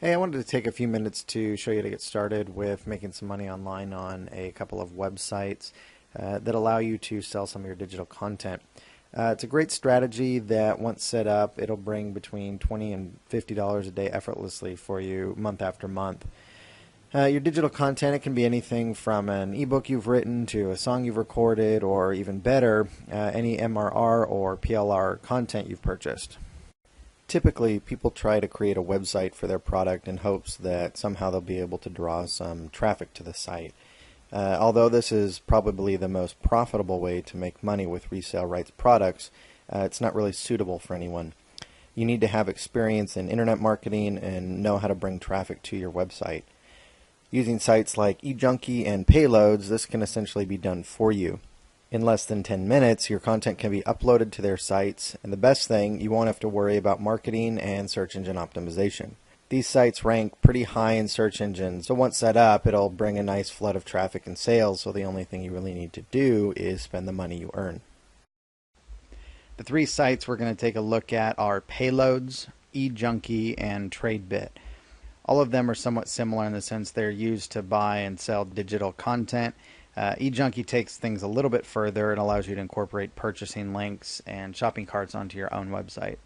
Hey, I wanted to take a few minutes to show you how to get started with making some money online on a couple of websites that allow you to sell some of your digital content. It's a great strategy that once set up, it'll bring between $20 and $50 a day effortlessly for you month after month. Your digital content, it can be anything from an ebook you've written to a song you've recorded, or even better, any MRR or PLR content you've purchased. Typically, people try to create a website for their product in hopes that somehow they'll be able to draw some traffic to the site. Although this is probably the most profitable way to make money with resale rights products, it's not really suitable for anyone. You need to have experience in internet marketing and know how to bring traffic to your website. Using sites like eJunkie and Payloads, this can essentially be done for you. In less than 10 minutes, your content can be uploaded to their sites, and the best thing, you won't have to worry about marketing and search engine optimization. These sites rank pretty high in search engines, so once set up, it'll bring a nice flood of traffic and sales, so the only thing you really need to do is spend the money you earn. The three sites we're going to take a look at are Payloads, eJunkie, and TradeBit. All of them are somewhat similar in the sense they're used to buy and sell digital content. eJunkie takes things a little bit further and allows you to incorporate purchasing links and shopping carts onto your own website.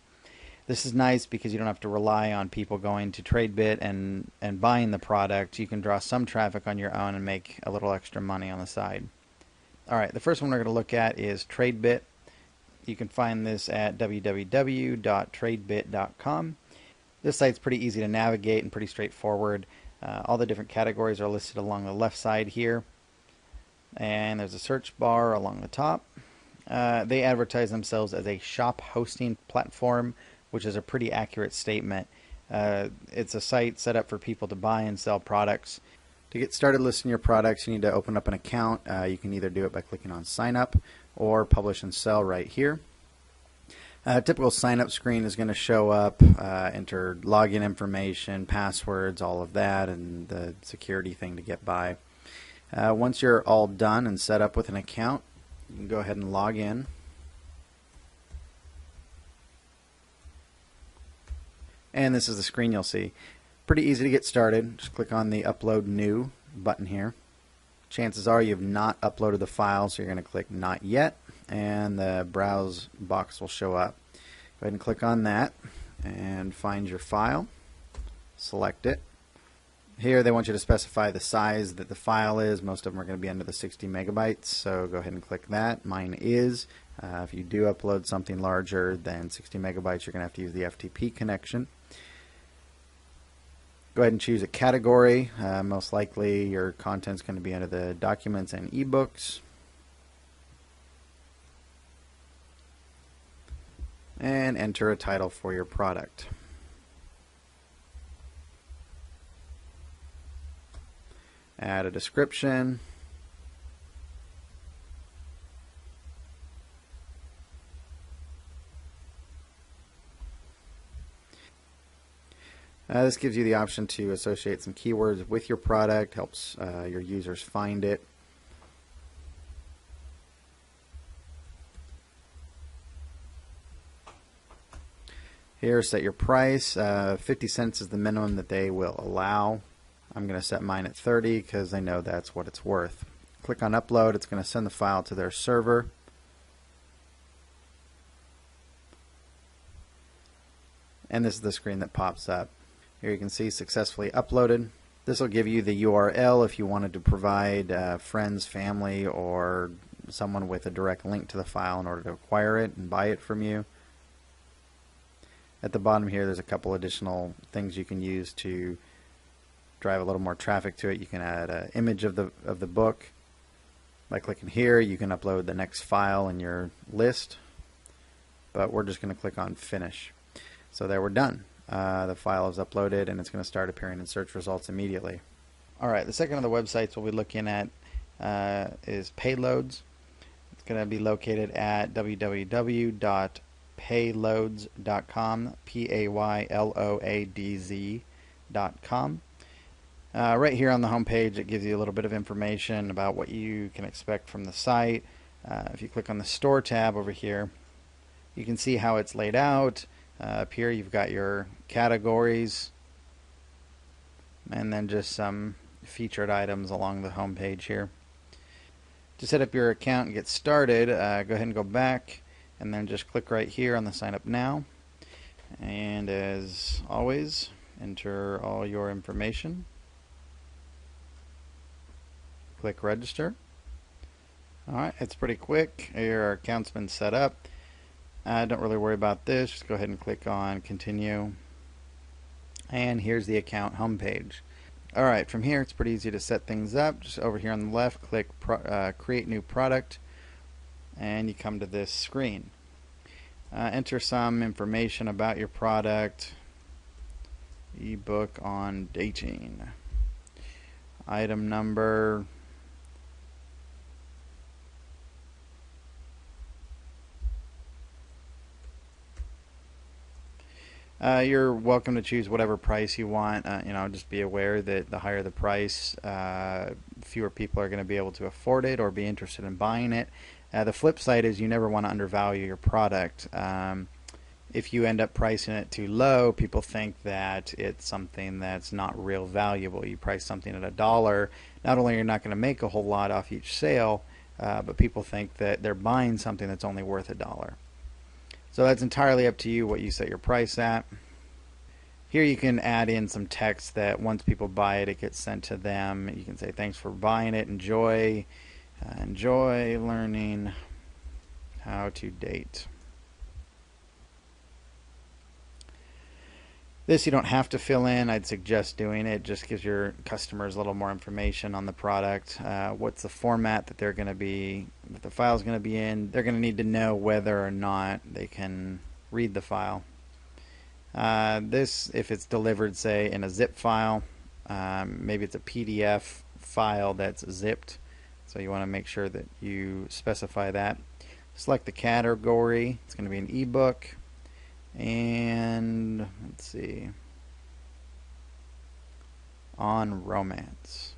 This is nice because you don't have to rely on people going to TradeBit and buying the product. You can draw some traffic on your own and make a little extra money on the side. Alright, the first one we're going to look at is TradeBit. You can find this at www.tradebit.com. This site's pretty easy to navigate and pretty straightforward. All the different categories are listed along the left side here. And there's a search bar along the top. They advertise themselves as a shop hosting platform, which is a pretty accurate statement. It's a site set up for people to buy and sell products. To get started listing your products, you need to open up an account. You can either do it by clicking on sign up or publish and sell right here. A typical sign up screen is going to show up, enter login information, passwords, all of that, and the security thing to get by. Once you're all done and set up with an account, you can go ahead and log in. And this is the screen you'll see. Pretty easy to get started. Just click on the Upload New button here. Chances are you've not uploaded the file, so you're going to click Not Yet, and the Browse box will show up. Go ahead and click on that and find your file. Select it. Here they want you to specify the size that the file is. Most of them are going to be under the 60 megabytes, so go ahead and click that. Mine is. If you do upload something larger than 60 megabytes, you're going to have to use the FTP connection. Go ahead and choose a category. Most likely your content's going to be under the documents and ebooks. And enter a title for your product. Add a description. This gives you the option to associate some keywords with your product, helps your users find it. Here, set your price. 50 cents is the minimum that they will allow. I'm going to set mine at 30 because I know that's what it's worth. Click on Upload. It's going to send the file to their server. And this is the screen that pops up. Here you can see successfully uploaded. This will give you the URL if you wanted to provide friends, family, or someone with a direct link to the file in order to acquire it and buy it from you. At the bottom here, there's a couple additional things you can use to drive a little more traffic to it. You can add an image of the book. By clicking here, you can upload the next file in your list, but we're just going to click on Finish. So there, we're done. The file is uploaded and it's going to start appearing in search results immediately. Alright, the second of the websites we'll be looking at is Payloads. It's going to be located at www.payloads.com, Payloadz.com. Right here on the home page, it gives you a little bit of information about what you can expect from the site. If you click on the Store tab over here, you can see how it's laid out. Up here you've got your categories, and then just some featured items along the home page here. To set up your account and get started, go ahead and go back and then just click right here on the sign up now, and as always, enter all your information, click register. Alright, it's pretty quick. Your account's been set up. Don't really worry about this, just go ahead and click on continue, and here's the account homepage. Alright, from here it's pretty easy to set things up. Just over here on the left, click create new product, and you come to this screen. Enter some information about your product. Ebook on dating. Item number. You're welcome to choose whatever price you want. Just be aware that the higher the price, fewer people are going to be able to afford it or be interested in buying it. The flip side is you never want to undervalue your product. If you end up pricing it too low, people think that it's something that's not real valuable. You price something at $1, not only are you not going to make a whole lot off each sale, but people think that they're buying something that's only worth $1. So that's entirely up to you what you set your price at. Here you can add in some text that once people buy it, it gets sent to them. You can say thanks for buying it, enjoy learning how to date. This you don't have to fill in. I'd suggest doing it. Just gives your customers a little more information on the product. What's the format that that the file's going to be in. They're going to need to know whether or not they can read the file. This, if it's delivered, say, in a zip file, maybe it's a PDF file that's zipped. So you want to make sure that you specify that. Select the category. It's going to be an ebook. And let's see, on romance.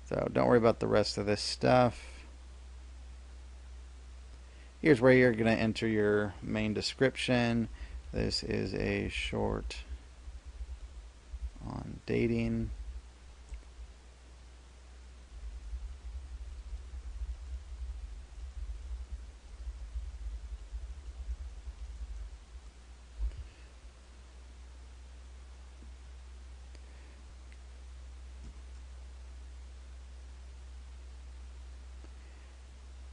So don't worry about the rest of this stuff. Here's where you're going to enter your main description. This is a short on dating.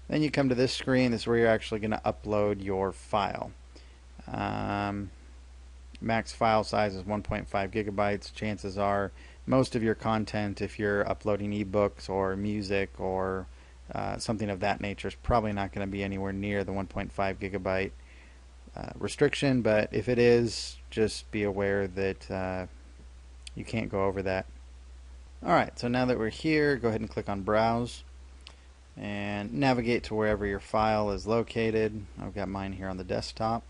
Then you come to this screen. This is where you're actually going to upload your file. Max file size is 1.5 gigabytes. Chances are most of your content, if you're uploading ebooks or music or something of that nature, is probably not going to be anywhere near the 1.5 gigabyte restriction. But if it is, just be aware that you can't go over that. Alright, so now that we're here, go ahead and click on Browse and navigate to wherever your file is located. I've got mine here on the desktop.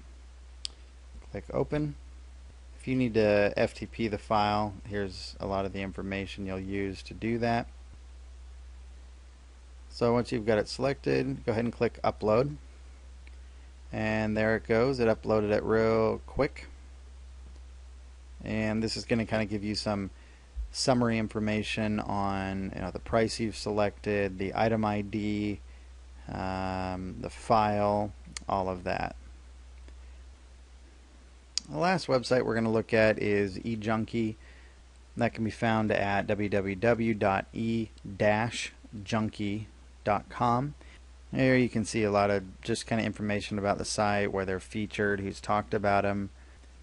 Click Open. If you need to FTP the file, here's a lot of the information you'll use to do that. So once you've got it selected, go ahead and click Upload. And there it goes. It uploaded it real quick. And this is going to kind of give you some summary information on the price you've selected, the item ID, the file, all of that. The last website we're going to look at is eJunkie. That can be found at www.e-junkie.com. Here you can see a lot of just kind of information about the site, where they're featured, who's talked about them.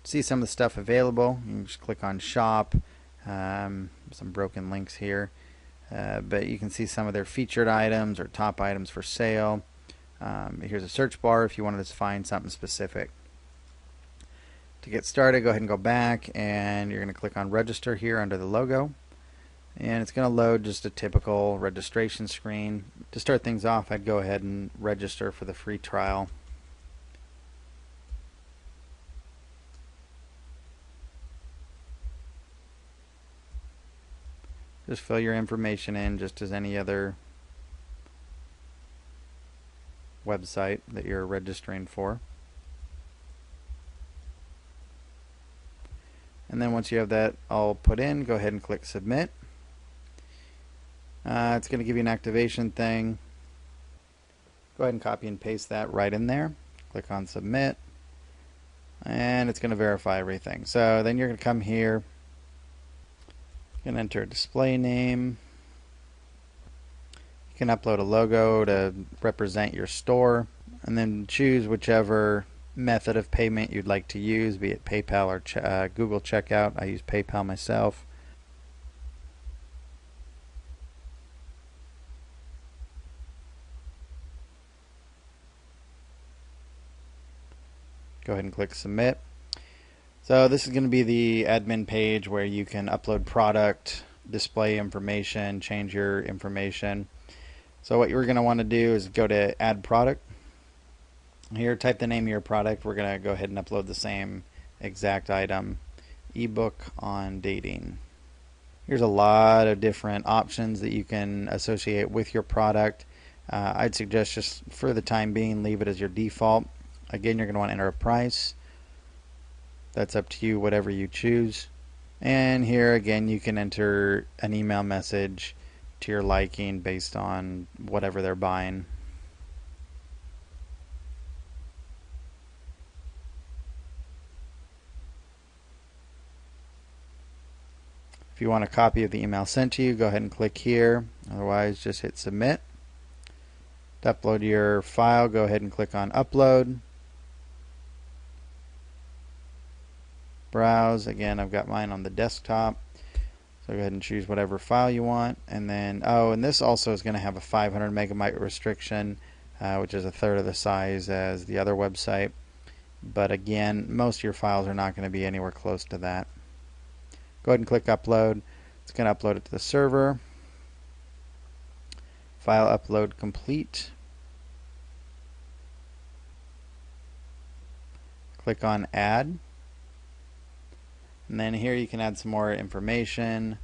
See some of the stuff available. You can just click on Shop. Some broken links here, but you can see some of their featured items or top items for sale. Here's a search bar if you wanted to find something specific. To get started, go ahead and go back, and you're going to click on Register here under the logo, and it's going to load just a typical registration screen. To start things off, I'd go ahead and register for the free trial. Just fill your information in just as any other website that you're registering for. And And then once you have that all put in, go ahead and click submit. It's going to give you an activation thing. Go ahead and copy and paste that right in there. Click on submit. And it's going to verify everything. So then you're going to come here. You can enter a display name. You can upload a logo to represent your store. And then choose whichever method of payment you'd like to use, be it PayPal or Google Checkout. I use PayPal myself. Go ahead and click submit. So this is going to be the admin page where you can upload product, display information, change your information. So what you're going to want to do is go to add product. Here, type the name of your product. We're going to go ahead and upload the same exact item, ebook on dating. Here's a lot of different options that you can associate with your product. I'd suggest just for the time being leave it as your default. Again, you're going to want to enter a price. That's up to you, whatever you choose. And here again, you can enter an email message to your liking based on whatever they're buying. If you want a copy of the email sent to you, go ahead and click here. Otherwise, just hit submit. To upload your file, go ahead and click on upload. Browse. Again, I've got mine on the desktop. So go ahead and choose whatever file you want. And then, and this also is going to have a 500 megabyte restriction, which is a third of the size as the other website. But again, most of your files are not going to be anywhere close to that. Go ahead and click upload. It's going to upload it to the server. File upload complete. Click on add. And then here you can add some more information.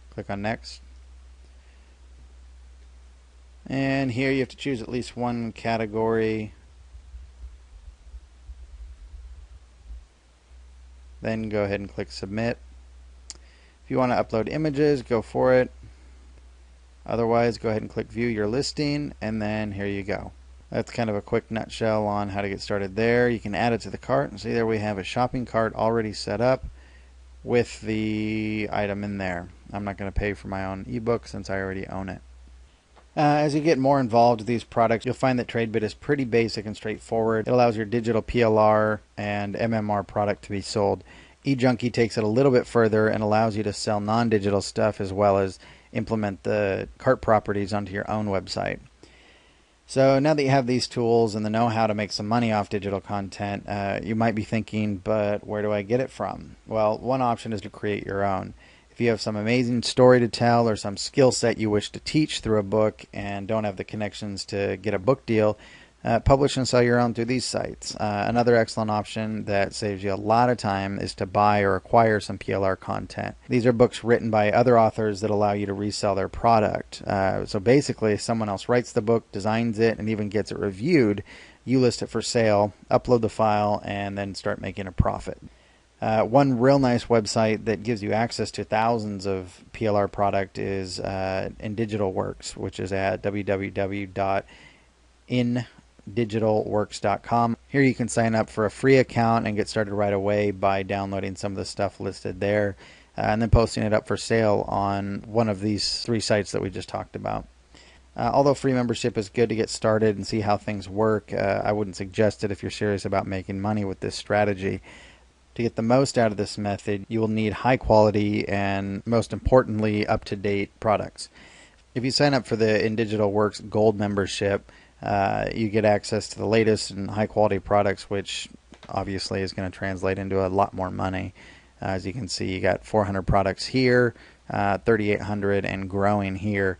Click on next. And here you have to choose at least one category. Then go ahead and click submit. If you want to upload images, go for it. Otherwise, go ahead and click view your listing, and then here you go. That's kind of a quick nutshell on how to get started there. You can add it to the cart, and see there we have a shopping cart already set up with the item in there. I'm not going to pay for my own ebook since I already own it. As you get more involved with these products, you'll find that TradeBit is pretty basic and straightforward. It allows your digital PLR and MMR product to be sold. eJunkie takes it a little bit further and allows you to sell non-digital stuff as well as implement the cart properties onto your own website. So now that you have these tools and the know-how to make some money off digital content, you might be thinking, but where do I get it from? Well, one option is to create your own. If you have some amazing story to tell or some skill set you wish to teach through a book and don't have the connections to get a book deal, publish and sell your own through these sites. Another excellent option that saves you a lot of time is to buy or acquire some PLR content. These are books written by other authors that allow you to resell their product. So basically, someone else writes the book, designs it, and even gets it reviewed. You list it for sale, upload the file, and then start making a profit. One real nice website that gives you access to thousands of PLR product is InDigitalWorks, which is at www.indigitalworks.com. Here you can sign up for a free account and get started right away by downloading some of the stuff listed there and then posting it up for sale on one of these three sites that we just talked about. Although free membership is good to get started and see how things work, I wouldn't suggest it if you're serious about making money with this strategy. To get the most out of this method, you will need high quality and, most importantly, up-to-date products. If you sign up for the InDigitalWorks Gold membership, you get access to the latest and high-quality products, which obviously is going to translate into a lot more money. As you can see, you got 400 products here, 3,800 and growing here.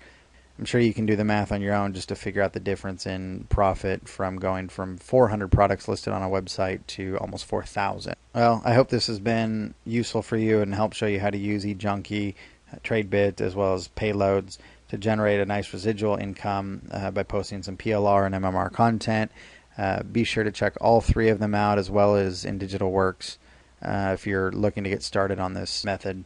I'm sure you can do the math on your own just to figure out the difference in profit from going from 400 products listed on a website to almost 4,000. Well, I hope this has been useful for you and helped show you how to use eJunkie, TradeBit, as well as Payloads to generate a nice residual income by posting some PLR and MMR content. Be sure to check all three of them out, as well as in Digital Works if you're looking to get started on this method.